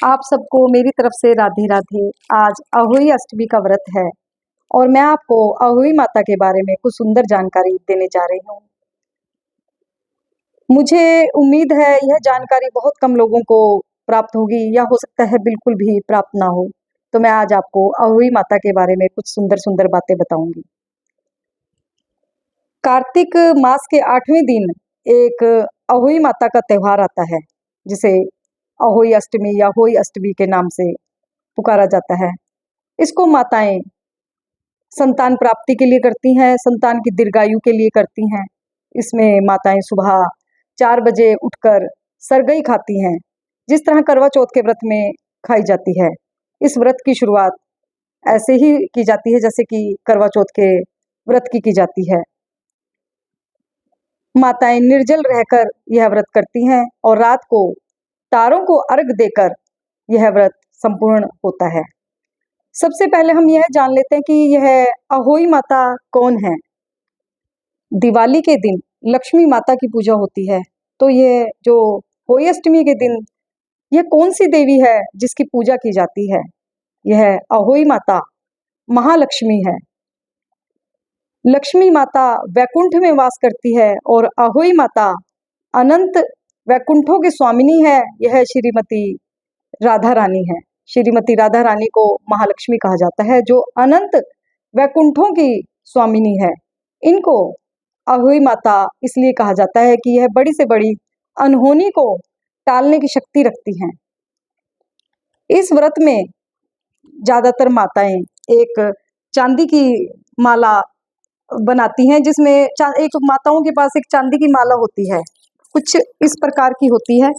आप सबको मेरी तरफ से राधे राधे। आज अहोई अष्टमी का व्रत है और मैं आपको अहोई माता के बारे में कुछ सुंदर जानकारी देने जा रही हूँ। मुझे उम्मीद है यह जानकारी बहुत कम लोगों को प्राप्त होगी या हो सकता है बिल्कुल भी प्राप्त ना हो। तो मैं आज आपको अहोई माता के बारे में कुछ सुंदर सुंदर बातें बताऊंगी। कार्तिक मास के 8वें दिन एक अहोई माता का त्योहार आता है, जिसे अहोई अष्टमी या होई अष्टमी के नाम से पुकारा जाता है। इसको माताएं संतान प्राप्ति के लिए करती हैं, संतान की दीर्घायु के लिए करती हैं। इसमें माताएं सुबह 4 बजे उठकर सरगई खाती हैं, जिस तरह करवा चौथ के व्रत में खाई जाती है। इस व्रत की शुरुआत ऐसे ही की जाती है जैसे कि करवा चौथ के व्रत की जाती है। माताएं निर्जल रहकर यह व्रत करती हैं और रात को तारों को अर्घ देकर यह व्रत संपूर्ण होता है। सबसे पहले हम यह जान लेते हैं कि यह अहोई माता कौन है। दिवाली के दिन लक्ष्मी माता की पूजा होती है, तो यह जो होई अष्टमी के दिन यह कौन सी देवी है जिसकी पूजा की जाती है? यह अहोई माता महालक्ष्मी है। लक्ष्मी माता वैकुंठ में वास करती है और अहोई माता अनंत वैकुंठों की स्वामिनी है। यह श्रीमती राधा रानी है। श्रीमती राधा रानी को महालक्ष्मी कहा जाता है, जो अनंत वैकुंठों की स्वामिनी है। इनको अहोई माता इसलिए कहा जाता है कि यह बड़ी से बड़ी अनहोनी को टालने की शक्ति रखती हैं। इस व्रत में ज्यादातर माताएं एक चांदी की माला बनाती हैं, जिसमें एक माताओं के पास एक चांदी की माला होती है, कुछ इस प्रकार की होती है।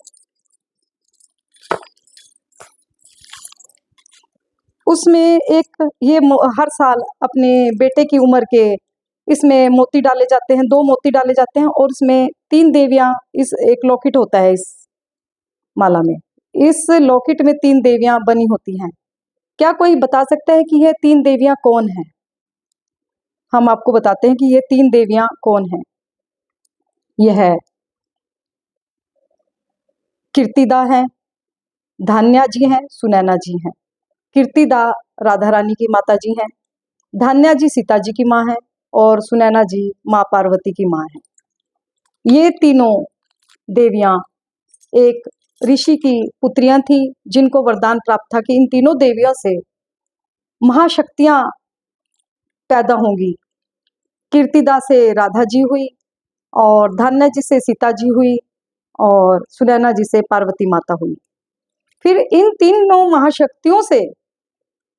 उसमें एक ये हर साल अपने बेटे की उम्र के इसमें मोती डाले जाते हैं, 2 मोती डाले जाते हैं और इसमें 3 देवियां, इस एक लॉकेट होता है इस माला में। इस लॉकेट में 3 देवियां बनी होती हैं। क्या कोई बता सकता है कि यह 3 देवियां कौन हैं? हम आपको बताते हैं कि ये 3 देवियां कौन हैं। यह कीर्तिदा है, धान्या जी हैं, सुनैना जी हैं। कीर्तिदा राधा रानी की माता जी हैं, धान्या जी सीता जी की माँ है और सुनैना जी माँ पार्वती की माँ है। ये तीनों देवियां एक ऋषि की पुत्रियां थी, जिनको वरदान प्राप्त था कि इन तीनों देवियों से महाशक्तियां पैदा होंगी। कीर्तिदा से राधा जी हुई और धान्या जी से सीता जी हुई और सुनैना जी से पार्वती माता हुई। फिर इन तीनों महाशक्तियों से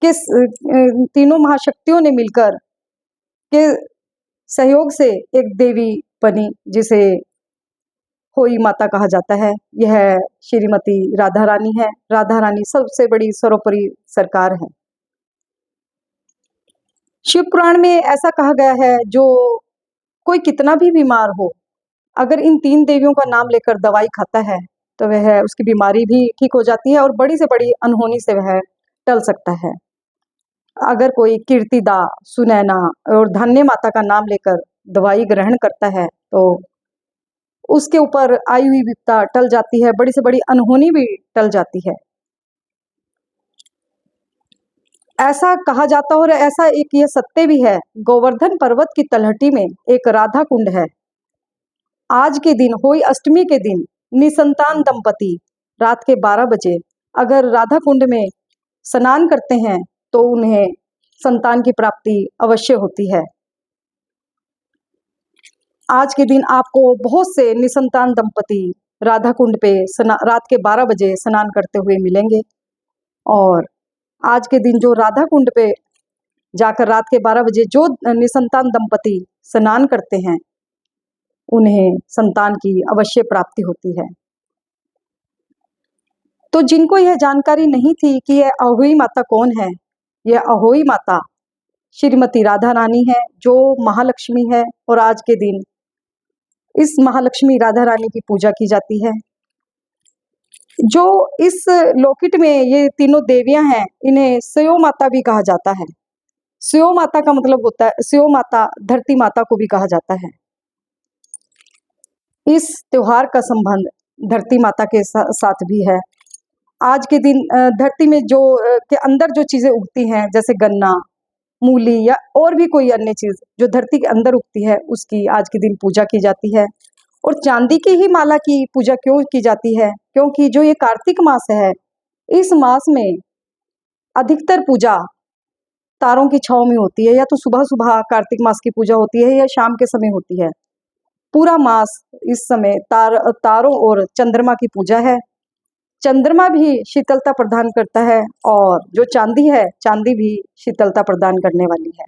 तीनों महाशक्तियों ने मिलकर के सहयोग से एक देवी बनी, जिसे होई माता कहा जाता है। यह श्रीमती राधा रानी है। राधा रानी सबसे बड़ी सर्वोपरि सरकार है। शिव पुराण में ऐसा कहा गया है, जो कोई कितना भी बीमार हो, अगर इन 3 देवियों का नाम लेकर दवाई खाता है तो वह उसकी बीमारी भी ठीक हो जाती है और बड़ी से बड़ी अनहोनी से वह टल सकता है। अगर कोई कीर्तिदा, सुनैना और धन्य माता का नाम लेकर दवाई ग्रहण करता है तो उसके ऊपर आई हुई विपदा टल जाती है, बड़ी से बड़ी अनहोनी भी टल जाती है। ऐसा कहा जाता है और ऐसा एक ये सत्य भी है, गोवर्धन पर्वत की तलहटी में एक राधा कुंड है। आज के दिन होई अष्टमी के दिन निसंतान दंपति रात के 12 बजे अगर राधा कुंड में स्नान करते हैं तो उन्हें संतान की प्राप्ति अवश्य होती है। आज के दिन आपको बहुत से निसंतान दंपति राधा कुंड पे रात के 12 बजे स्नान करते हुए मिलेंगे। और आज के दिन जो राधा कुंड पे जाकर रात के 12 बजे जो निसंतान दंपति स्नान करते हैं, उन्हें संतान की अवश्य प्राप्ति होती है। तो जिनको यह जानकारी नहीं थी कि यह अहोई माता कौन है, यह अहोई माता श्रीमती राधा रानी है, जो महालक्ष्मी है और आज के दिन इस महालक्ष्मी राधा रानी की पूजा की जाती है। जो इस लोकिट में ये तीनों देवियां हैं, इन्हें स्यो माता भी कहा जाता है। स्यो माता का मतलब होता है, स्यो माता धरती माता को भी कहा जाता है। इस त्योहार का संबंध धरती माता के साथ भी है। आज के दिन धरती में जो के अंदर जो चीज़ें उगती हैं, जैसे गन्ना, मूली या और भी कोई अन्य चीज़ जो धरती के अंदर उगती है, उसकी आज के दिन पूजा की जाती है। और चांदी की ही माला की पूजा क्यों की जाती है? क्योंकि जो ये कार्तिक मास है, इस मास में अधिकतर पूजा तारों की छाँव में होती है, या तो सुबह-सुबह कार्तिक मास की पूजा होती है या शाम के समय होती है। पूरा मास इस समय तारों और चंद्रमा की पूजा है। चंद्रमा भी शीतलता प्रदान करता है और जो चांदी है, चांदी भी शीतलता प्रदान करने वाली है।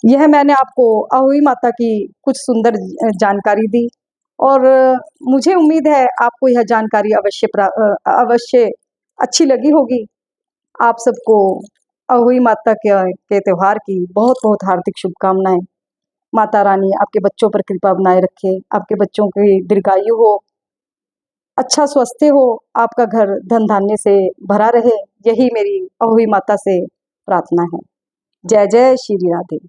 यह मैंने आपको अहोई माता की कुछ सुंदर जानकारी दी, और मुझे उम्मीद है आपको यह जानकारी अवश्य अच्छी लगी होगी। आप सबको अहोई माता के त्योहार की बहुत-बहुत हार्दिक शुभकामनाएँ। माता रानी आपके बच्चों पर कृपा बनाए रखे, आपके बच्चों की दीर्घायु हो, अच्छा स्वास्थ्य हो, आपका घर धन-धान्य से भरा रहे, यही मेरी अहोई माता से प्रार्थना है। जय जय श्री राधे।